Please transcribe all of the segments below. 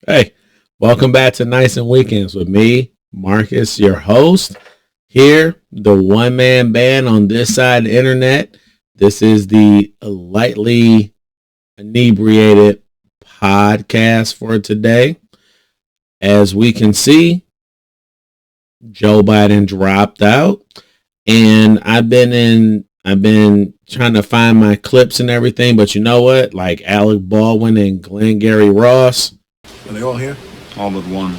Hey, welcome back to Nights and Weekends with me, Marcus, your host. Here, the one man band on this side of the internet. This is the lightly inebriated podcast for today. As we can see, Joe Biden dropped out, and I've been trying to find my clips and everything, but you know what? Like Alec Baldwin and Glengarry Ross. Are they all here? All but one.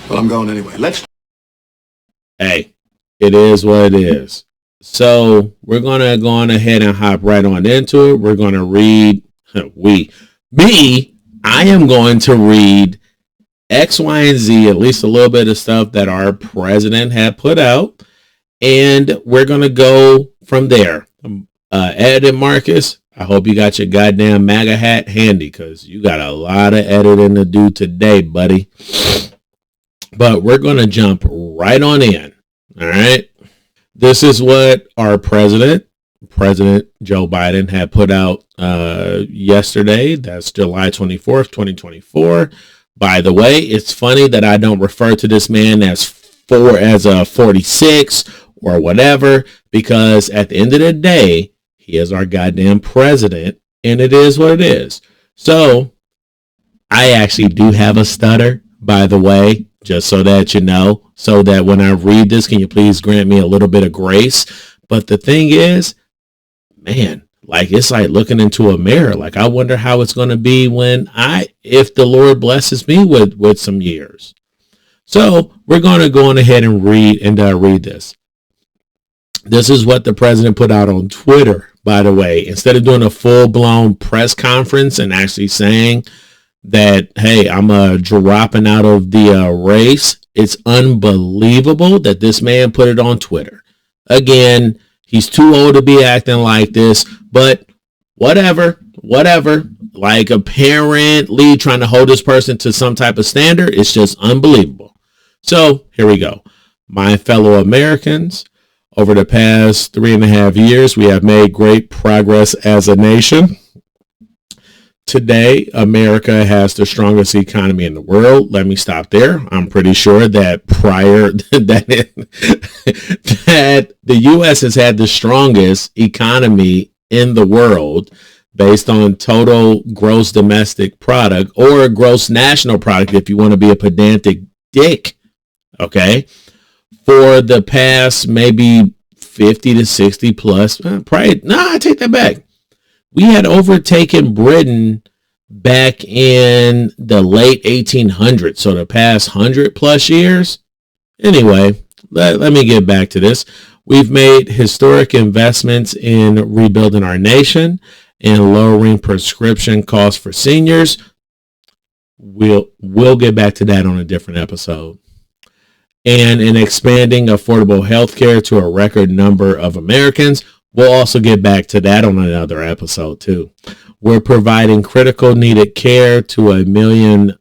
Well, I'm going anyway. Let's. Hey, it is what it is. So we're gonna go on ahead and hop right on into it. We're gonna read I am going to read X, Y, and Z, at least a little bit of stuff that our president had put out, and we're gonna go from there. Ed and Marcus, I hope you got your goddamn MAGA hat handy because you got a lot of editing to do today, buddy. But we're going to jump right on in. All right. This is what our President Joe Biden, had put out yesterday. That's July 24th, 2024. By the way, it's funny that I don't refer to this man as a 46 or whatever, because at the end of the day, he is our goddamn president, and it is what it is. So, I actually do have a stutter, by the way, just so that you know, so that when I read this, can you please grant me a little bit of grace? But the thing is, man, like it's like looking into a mirror. Like I wonder how it's going to be if the Lord blesses me with some years. So, we're going to go on ahead and read this. This is what the president put out on Twitter, by the way. Instead of doing a full-blown press conference and actually saying that, hey, I'm dropping out of the race, it's unbelievable that this man put it on Twitter. Again, he's too old to be acting like this, but whatever. Like apparently trying to hold this person to some type of standard, it's just unbelievable. So here we go. My fellow Americans, over the past 3.5 years, we have made great progress as a nation. Today, America has the strongest economy in the world. Let me stop there. I'm pretty sure that prior that the U.S. has had the strongest economy in the world based on total gross domestic product, or gross national product if you want to be a pedantic dick. Okay. For the past maybe 50 to 60 plus, I take that back. We had overtaken Britain back in the late 1800s, so the past 100 plus years. Anyway, let me get back to this. We've made historic investments in rebuilding our nation and lowering prescription costs for seniors. We'll get back to that on a different episode. And in expanding affordable health care to a record number of Americans. We'll also get back to that on another episode too. We're providing critical needed care to 1 million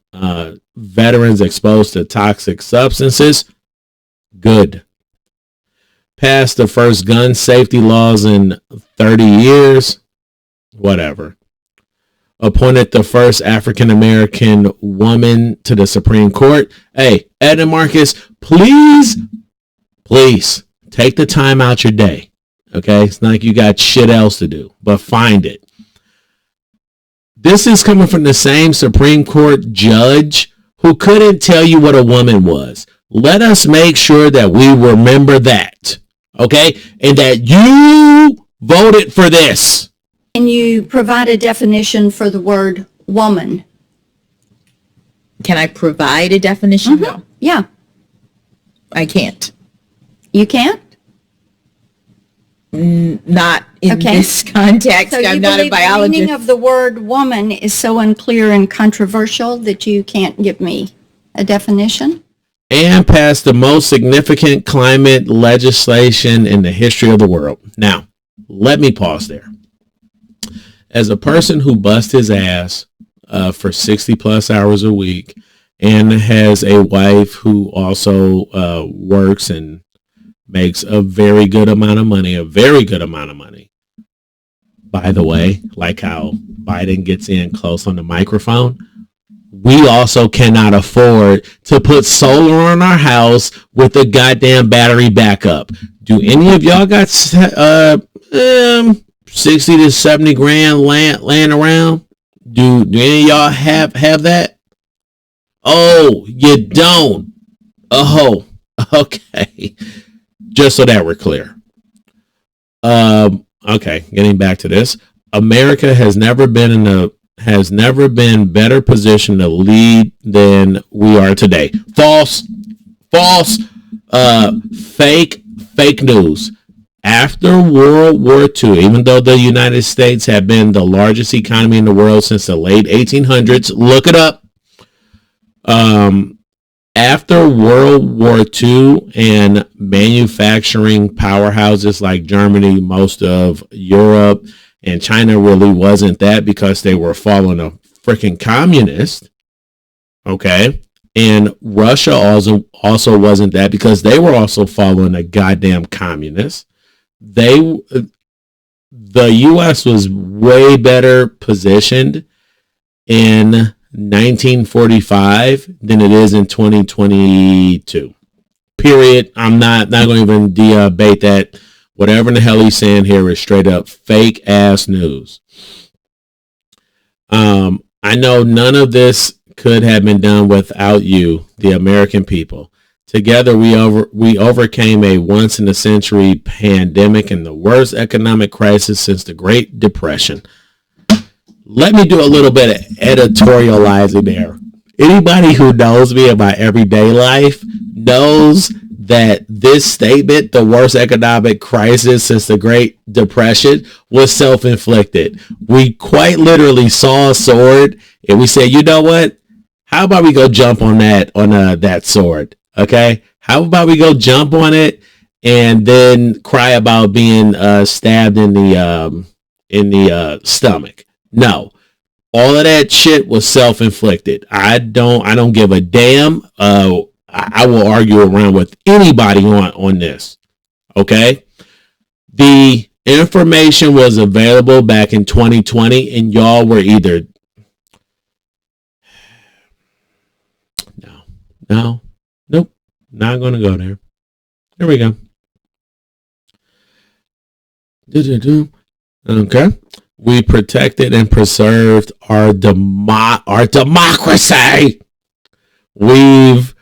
veterans exposed to toxic substances. Good. Passed the first gun safety laws in 30 years. Whatever. Appointed the first African-American woman to the Supreme Court. Hey, Ed and Marcus, please take the time out your day. Okay? It's not like you got shit else to do, but find it. This is coming from the same Supreme Court judge who couldn't tell you what a woman was. Let us make sure that we remember that. Okay? And that you voted for this. Can you provide a definition for the word woman? Can I provide a definition? Mm-hmm. No, Yeah. I can't. You can't? Not in Okay. this context. So you I'm not a believe the biologist. meaning of the word woman is so unclear and controversial that you can't give me a definition? And passed the most significant climate legislation in the history of the world. Now, let me pause there. As a person who busts his ass for 60 plus hours a week and has a wife who also works and makes a very good amount of money. By the way, like how Biden gets in close on the microphone. we also cannot afford to put solar on our house with a goddamn battery backup. Do any of y'all got 60 to 70 grand laying around? Do any of y'all have that? Oh, you don't. Oh, okay. Just so that we're clear. Okay, getting back to this. America has never been better positioned to lead than we are today. False, fake news. After World War II, even though the United States had been the largest economy in the world since the late 1800s, look it up. After World War II and manufacturing powerhouses like Germany, most of Europe, and China really wasn't that because they were following a freaking communist. Okay. And Russia also wasn't that because they were also following a goddamn communist. The U.S. was way better positioned in 1945 than it is in 2022. Period. I'm not going to even debate that. Whatever in the hell he's saying here is straight up fake ass news. I know none of this could have been done without you, the American people. Together, we overcame a once-in-a-century pandemic and the worst economic crisis since the Great Depression. Let me do a little bit of editorializing there. Anybody who knows me in my everyday life knows that this statement, the worst economic crisis since the Great Depression, was self-inflicted. We quite literally saw a sword and we said, you know what? How about we go jump on that sword? Okay. How about we go jump on it and then cry about being stabbed in the stomach? No, all of that shit was self-inflicted. I don't give a damn. I will argue around with anybody on this. Okay. The information was available back in 2020 and y'all were either nope, not going to go there. Here we go. Okay. We protected and preserved our democracy. We've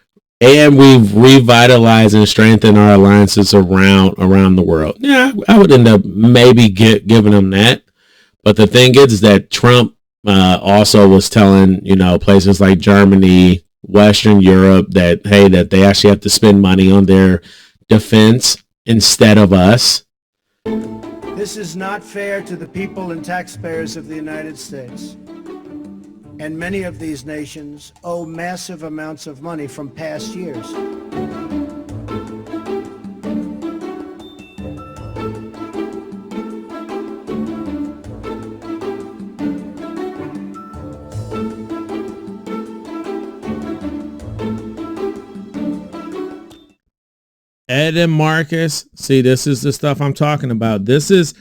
revitalized and strengthened our alliances around the world. Yeah, I would end up maybe giving them that. But the thing is that Trump also was telling, places like Germany, Western Europe that they actually have to spend money on their defense instead of us. This is not fair to the people and taxpayers of the United States. And many of these nations owe massive amounts of money from past years. Ed and Marcus, see, this is the stuff I'm talking about. This is,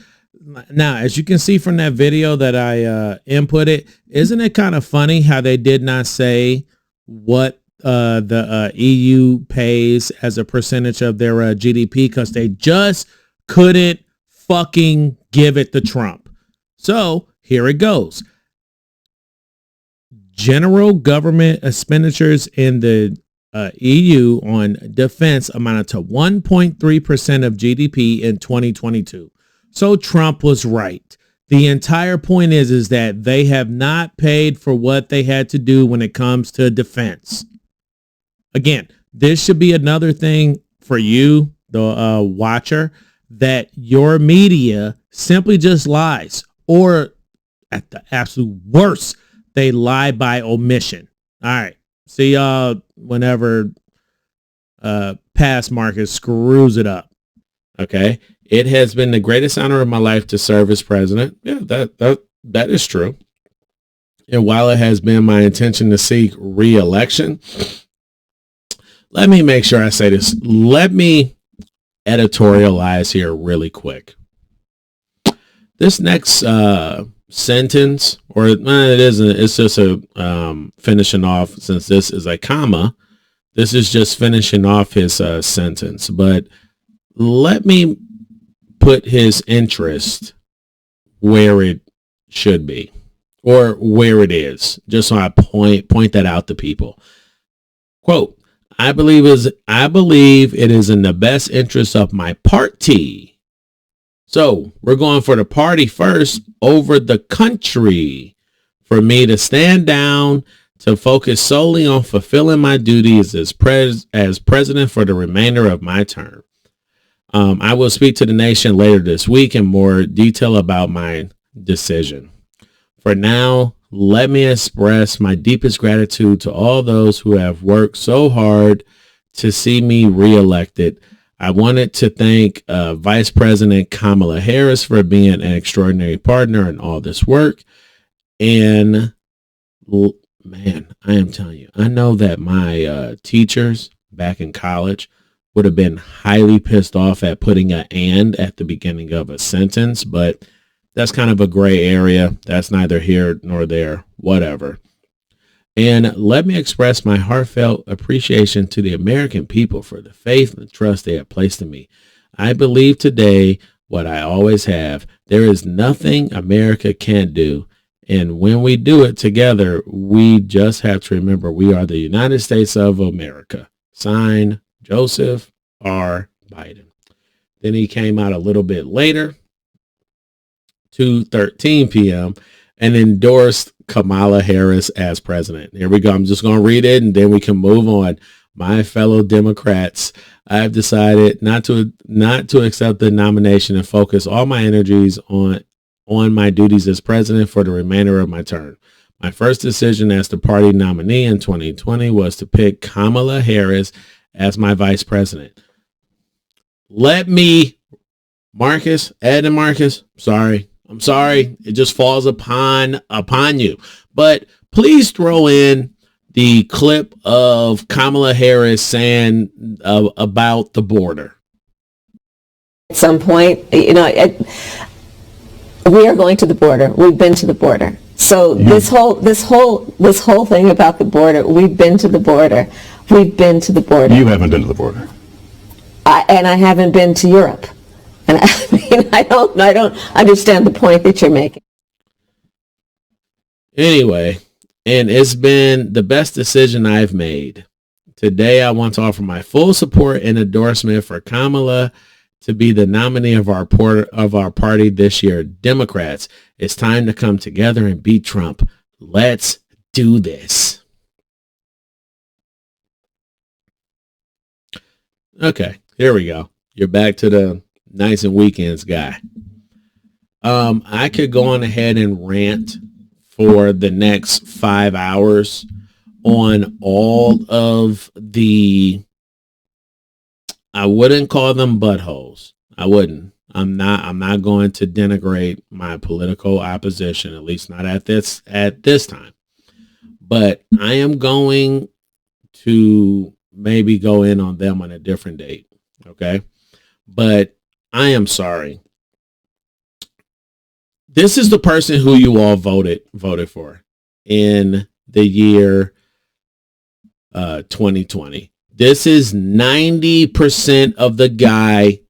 now, as you can see from that video that I inputted, isn't it kind of funny how they did not say what the EU pays as a percentage of their GDP because they just couldn't fucking give it to Trump. So here it goes. General government expenditures in the EU on defense amounted to 1.3% of GDP in 2022. So Trump was right. The entire point is that they have not paid for what they had to do when it comes to defense. Again, this should be another thing for you, the watcher, that your media simply just lies, or at the absolute worst, they lie by omission. All right. See y'all whenever past Marcus screws it up. Okay. It has been the greatest honor of my life to serve as president. Yeah, that is true. And while it has been my intention to seek re-election, let me make sure I say this. Let me editorialize here really quick. This next sentence, or it isn't. It's just a finishing off. Since this is a comma, this is just finishing off his sentence. But let me put his interest where it should be, or where it is, just so I point that out to people. Quote, I believe it is in the best interest of my party. So we're going for the party first over the country. For me to stand down, to focus solely on fulfilling my duties as president for the remainder of my term. I will speak to the nation later this week in more detail about my decision. For now, let me express my deepest gratitude to all those who have worked so hard to see me reelected. I wanted to thank Vice President Kamala Harris for being an extraordinary partner in all this work. And man, I am telling you, I know that my teachers back in college would have been highly pissed off at putting an "and" at the beginning of a sentence, but that's kind of a gray area. That's neither here nor there, whatever. And let me express my heartfelt appreciation to the American people for the faith and trust they have placed in me. I believe today what I always have. There is nothing America can't do. And when we do it together, we just have to remember we are the United States of America. Signed, Joseph R. Biden. Then he came out a little bit later, 2:13 p.m., and endorsed Kamala Harris as president. Here we go. I'm just going to read it and then we can move on. My fellow Democrats, I have decided not to accept the nomination and focus all my energies on my duties as president for the remainder of my term. My first decision as the party nominee in 2020 was to pick Kamala Harris as my vice president. Let me, Marcus, Ed and Marcus, I'm sorry. It just falls upon you. But please throw in the clip of Kamala Harris saying about the border. At some point, we are going to the border. We've been to the border. So this whole thing about the border, we've been to the border. We've been to the border. You haven't been to the border. I haven't been to Europe. And I don't understand the point that you're making. Anyway, and it's been the best decision I've made. Today, I want to offer my full support and endorsement for Kamala to be the nominee of our party this year. Democrats, it's time to come together and beat Trump. Let's do this. Okay, here we go. You're back to the nights and weekends guy. I could go on ahead and rant for the next 5 hours on all of the, I wouldn't call them buttholes. I wouldn't. I'm not going to denigrate my political opposition, at least not at this time. But I am going to maybe go in on them on a different date. Okay. But I am sorry. This is the person who you all voted for in the year 2020. This is 90% of the guy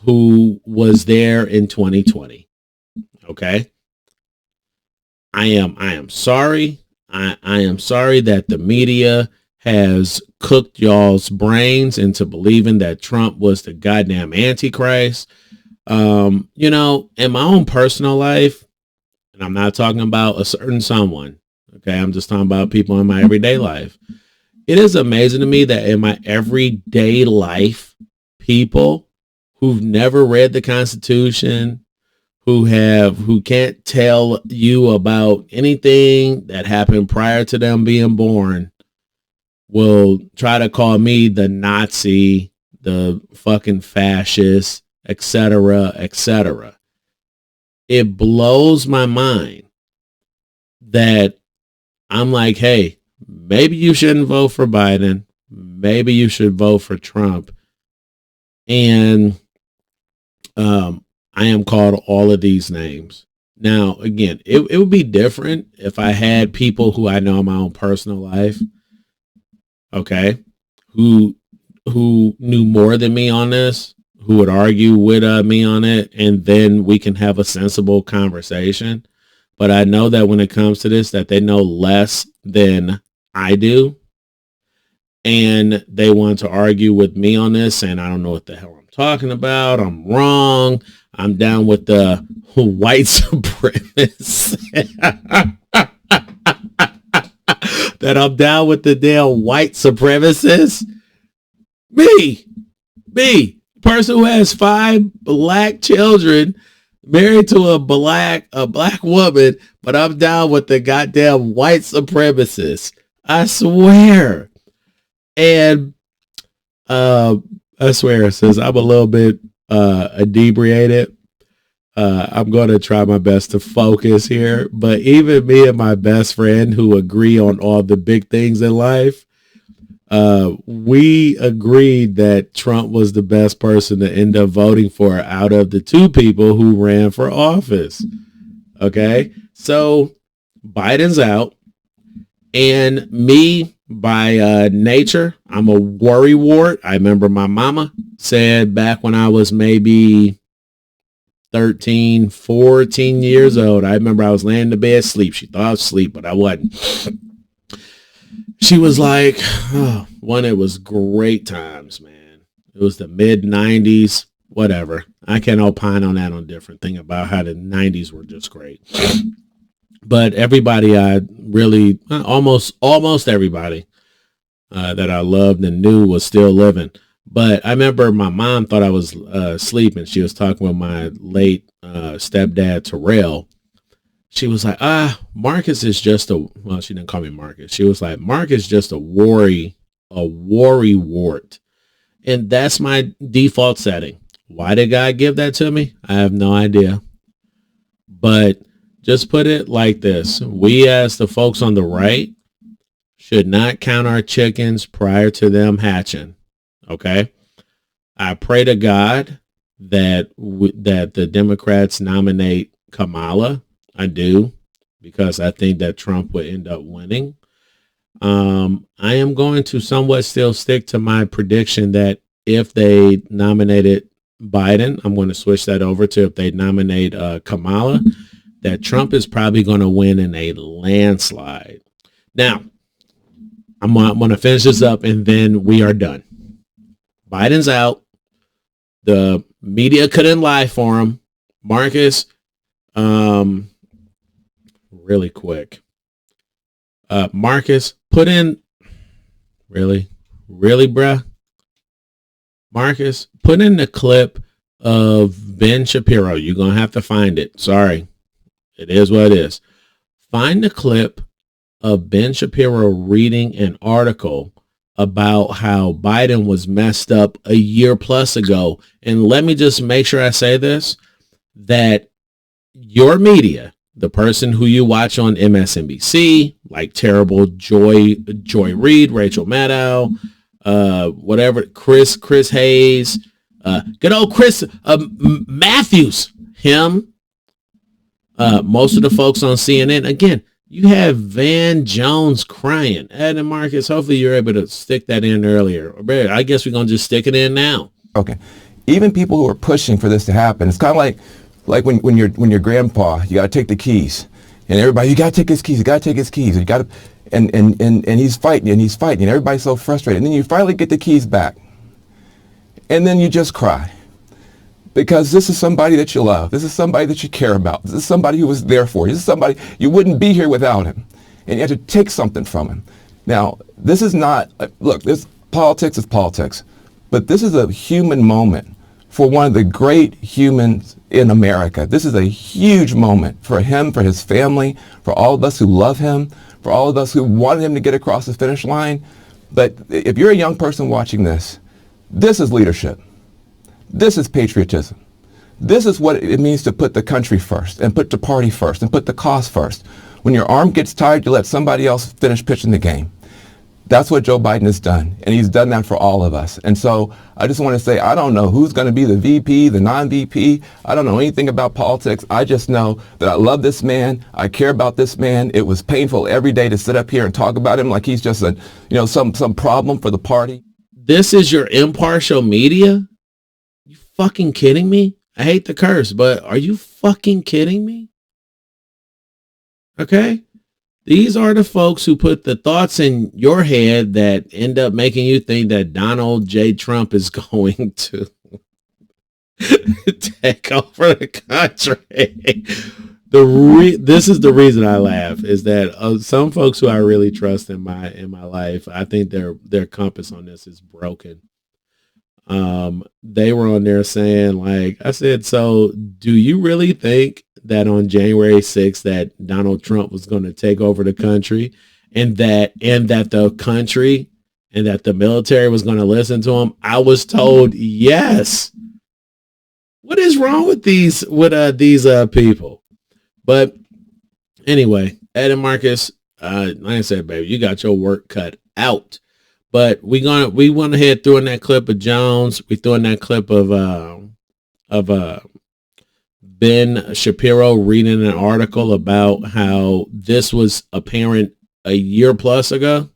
who was there in 2020. Okay. I am sorry. I am sorry that the media has cooked y'all's brains into believing that Trump was the goddamn Antichrist. In my own personal life, and I'm not talking about a certain someone. Okay. I'm just talking about people in my everyday life. It is amazing to me that in my everyday life, people who've never read the Constitution, who can't tell you about anything that happened prior to them being born, will try to call me the Nazi, the fucking fascist, etc., etc. It blows my mind that I'm like, hey, maybe you shouldn't vote for Biden. Maybe you should vote for Trump. And I am called all of these names. Now, again, it would be different if I had people who I know in my own personal life, okay, who knew more than me on this, who would argue with me on it, and then we can have a sensible conversation. But I know that when it comes to this, that they know less than I do, and they want to argue with me on this, and I don't know what the hell I'm talking about. I'm wrong. I'm down with the white supremacists. That I'm down with the damn white supremacists. Me, person who has 5 black children, married to a black woman, but I'm down with the goddamn white supremacists. I swear. And I swear, since I'm a little bit inebriated, I'm going to try my best to focus here. But even me and my best friend who agree on all the big things in life, we agreed that Trump was the best person to end up voting for out of the 2 people who ran for office. Okay, so Biden's out, and me by nature, I'm a worrywart. I remember my mama said back when I was maybe 13, 14 years old, I remember I was laying in the bed asleep. She thought I was asleep, but I wasn't. She was like, oh, it was great times, man. It was the mid 90s, whatever. I can opine on that on a different thing about how the 90s were just great. But everybody I really, almost everybody that I loved and knew was still living. But I remember my mom thought I was sleeping. She was talking with my late stepdad, Terrell. She was like, Marcus is just well, she didn't call me Marcus. She was like, Mark is just a worry wart. And that's my default setting. Why did God give that to me? I have no idea. But just put it like this. We as the folks on the right should not count our chickens prior to them hatching. Okay? I pray to God that the Democrats nominate Kamala. I do, because I think that Trump would end up winning. I am going to somewhat still stick to my prediction that if they nominated Biden, I'm going to switch that over to if they nominate Kamala, that Trump is probably going to win in a landslide. Now, I'm going to finish this up and then we are done. Biden's out. The media couldn't lie for him. Marcus, really quick. Marcus, put in, really, bruh? Marcus, put in the clip of Ben Shapiro. You're going to have to find it. Sorry. It is what it is. Find the clip of Ben Shapiro reading an article about how Biden was messed up a year plus ago. And let me just make sure I say this, that your media, the person who you watch on MSNBC, like terrible Joy Reid, Rachel Maddow, whatever, Chris Hayes, good old Chris Matthews, him, most of the folks on CNN. Again, you have Van Jones crying. Ed and Marcus, hopefully you're able to stick that in earlier. I guess we're going to just stick it in now. Okay. Even people who are pushing for this to happen, it's kind of like when your grandpa, you got to take the keys, and everybody, you got to take his keys, you got to take his keys, you got to, and he's fighting, and everybody's so frustrated, and then you finally get the keys back, and then you just cry, because this is somebody that you love, this is somebody that you care about, this is somebody who was there for you, this is somebody, you wouldn't be here without him, and you have to take something from him. Now, this is not, look, this politics is politics, but this is a human moment for one of the great humans in America. This is a huge moment for him, for his family, for all of us who love him, for all of us who wanted him to get across the finish line. But if you're a young person watching this, this is leadership. This is patriotism. This is what it means to put the country first, and put the party first, and put the cause first. When your arm gets tired, you let somebody else finish pitching the game. That's what Joe Biden has done, and he's done that for all of us. And so I just want to say, I don't know who's going to be the VP, the non-VP. I don't know anything about politics. I just know that I love this man. I care about this man. It was painful every day to sit up here and talk about him like he's just a, some problem for the party. This is your impartial media? You fucking kidding me? I hate the curse, but are you fucking kidding me? Okay? These are the folks who put the thoughts in your head that end up making you think that Donald J. Trump is going to take over the country. This is the reason I laugh, is that some folks who I really trust in my life, I think their compass on this is broken. They were on there saying, like I said, so do you really think that on January 6th that Donald Trump was going to take over the country and that the country and that the military was going to listen to him? I was told yes. What is wrong with these people? But anyway, Ed and Marcus, like I said, baby, you got your work cut out. But we went ahead, threw in that clip of Jones. We threw in that clip of Ben Shapiro reading an article about how this was apparent a year plus ago.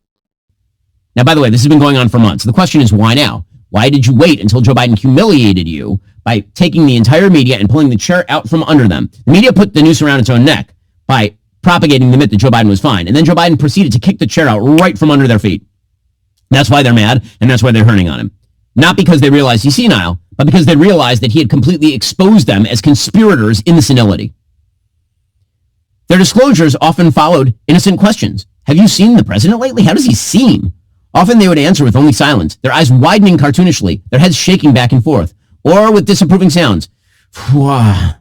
Now, by the way, this has been going on for months. The question is, why now? Why did you wait until Joe Biden humiliated you by taking the entire media and pulling the chair out from under them? The media put the noose around its own neck by propagating the myth that Joe Biden was fine. And then Joe Biden proceeded to kick the chair out right from under their feet. That's why they're mad, and that's why they're turning on him. Not because they realized he's senile, but because they realized that he had completely exposed them as conspirators in the senility. Their disclosures often followed innocent questions. Have you seen the president lately? How does he seem? Often they would answer with only silence, their eyes widening cartoonishly, their heads shaking back and forth, or with disapproving sounds. Or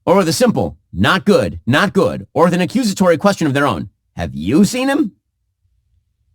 with a simple, not good, or with an accusatory question of their own. Have you seen him?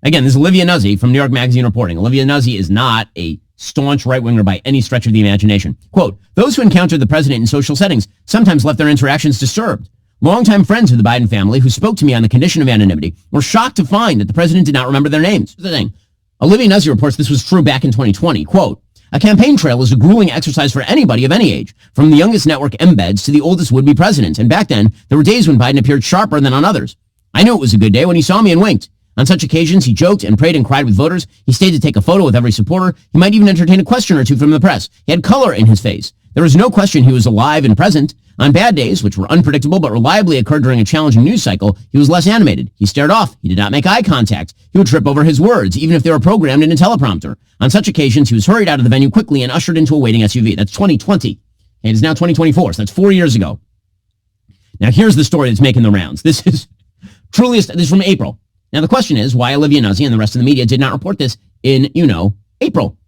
Again, this is Olivia Nuzzi from New York Magazine reporting. Olivia Nuzzi is not a staunch right-winger by any stretch of the imagination. Quote, those who encountered the president in social settings sometimes left their interactions disturbed. Longtime friends of the Biden family who spoke to me on the condition of anonymity were shocked to find that the president did not remember their names. Here's the thing. Olivia Nuzzi reports this was true back in 2020. Quote, a campaign trail is a grueling exercise for anybody of any age, from the youngest network embeds to the oldest would-be president. And back then, there were days when Biden appeared sharper than on others. I knew it was a good day when he saw me and winked. On such occasions, he joked and prayed and cried with voters. He stayed to take a photo with every supporter. He might even entertain a question or two from the press. He had color in his face. There was no question he was alive and present. On bad days, which were unpredictable but reliably occurred during a challenging news cycle, he was less animated. He stared off. He did not make eye contact. He would trip over his words, even if they were programmed in a teleprompter. On such occasions, he was hurried out of the venue quickly and ushered into a waiting SUV. That's 2020. And it is now 2024, so that's 4 years ago. Now, here's the story that's making the rounds. This is from April. Now, the question is why Olivia Nuzzi and the rest of the media did not report this in, April.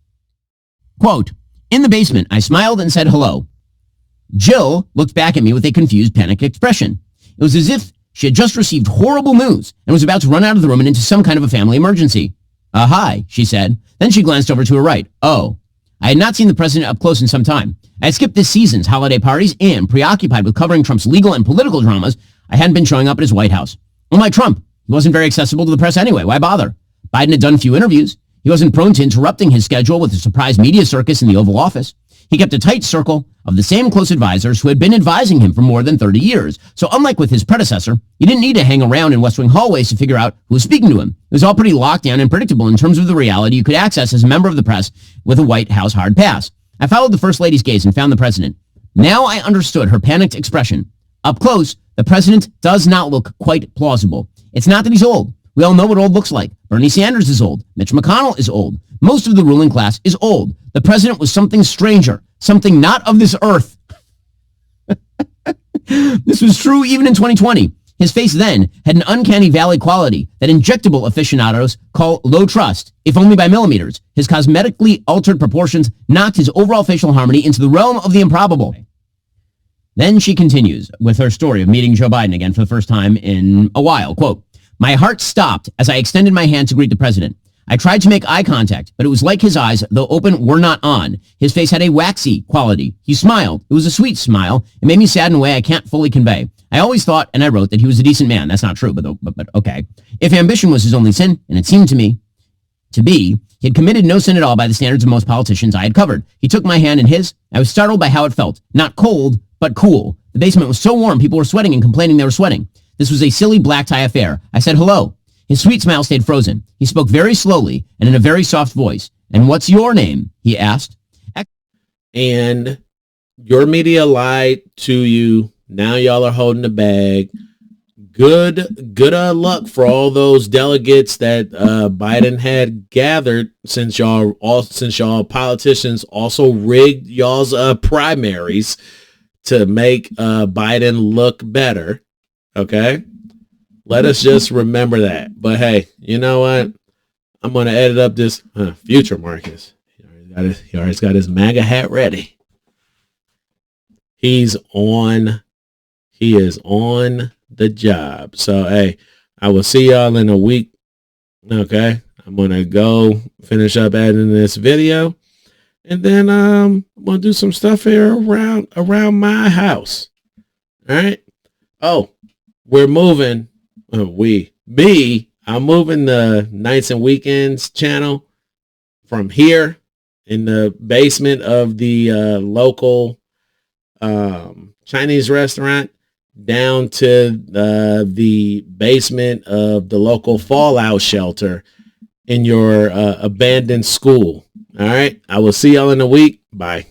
Quote, in the basement, I smiled and said hello. Jill looked back at me with a confused, panicked expression. It was as if she had just received horrible news and was about to run out of the room and into some kind of a family emergency. Hi, she said. Then she glanced over to her right. Oh. I had not seen the president up close in some time. I had skipped this season's holiday parties and, preoccupied with covering Trump's legal and political dramas, I hadn't been showing up at his White House. Unlike Trump, he wasn't very accessible to the press anyway. Why bother? Biden had done few interviews. He wasn't prone to interrupting his schedule with a surprise media circus in the Oval Office. He kept a tight circle of the same close advisors who had been advising him for more than 30 years. So unlike with his predecessor, he didn't need to hang around in West Wing hallways to figure out who was speaking to him. It was all pretty locked down and predictable in terms of the reality you could access as a member of the press with a White House hard pass. I followed the First Lady's gaze and found the president. Now I understood her panicked expression. Up close, the president does not look quite plausible. It's not that he's old. We all know what old looks like. Bernie Sanders is old. Mitch McConnell is old. Most of the ruling class is old. The president was something stranger, something not of this earth. This was true even in 2020. His face then had an uncanny valley quality that injectable aficionados call low trust, if only by millimeters. His cosmetically altered proportions knocked his overall facial harmony into the realm of the improbable. Then she continues with her story of meeting Joe Biden again for the first time in a while. Quote, my heart stopped as I extended my hand to greet the president. I tried to make eye contact, but it was like his eyes, though open, were not on. His face had a waxy quality. He smiled. It was a sweet smile. It made me sad in a way I can't fully convey. I always thought, and I wrote, that he was a decent man. That's not true, but okay. If ambition was his only sin, and it seemed to me to be, he had committed no sin at all by the standards of most politicians I had covered. He took my hand in his. I was startled by how it felt. Not cold, but cool. The basement was so warm, people were sweating and complaining they were sweating. This was a silly black tie affair. I said hello. His sweet smile stayed frozen. He spoke very slowly and in a very soft voice. And what's your name? He asked. And your media lied to you. Now y'all are holding the bag. Good luck for all those delegates that Biden had gathered, since y'all politicians also rigged y'all's primaries to make Biden look better. Okay? Let us just remember that. But hey, you know what? I'm going to edit up this future Marcus. He already got his MAGA hat ready. He is on the job. So, hey, I will see y'all in a week. Okay? I'm going to go finish up editing this video. And then I'm going to do some stuff here around my house. All right? Oh, we're moving. I'm moving the Nights and Weekends channel from here in the basement of the local Chinese restaurant down to the basement of the local fallout shelter in your abandoned school. All right. I will see y'all in a week. Bye.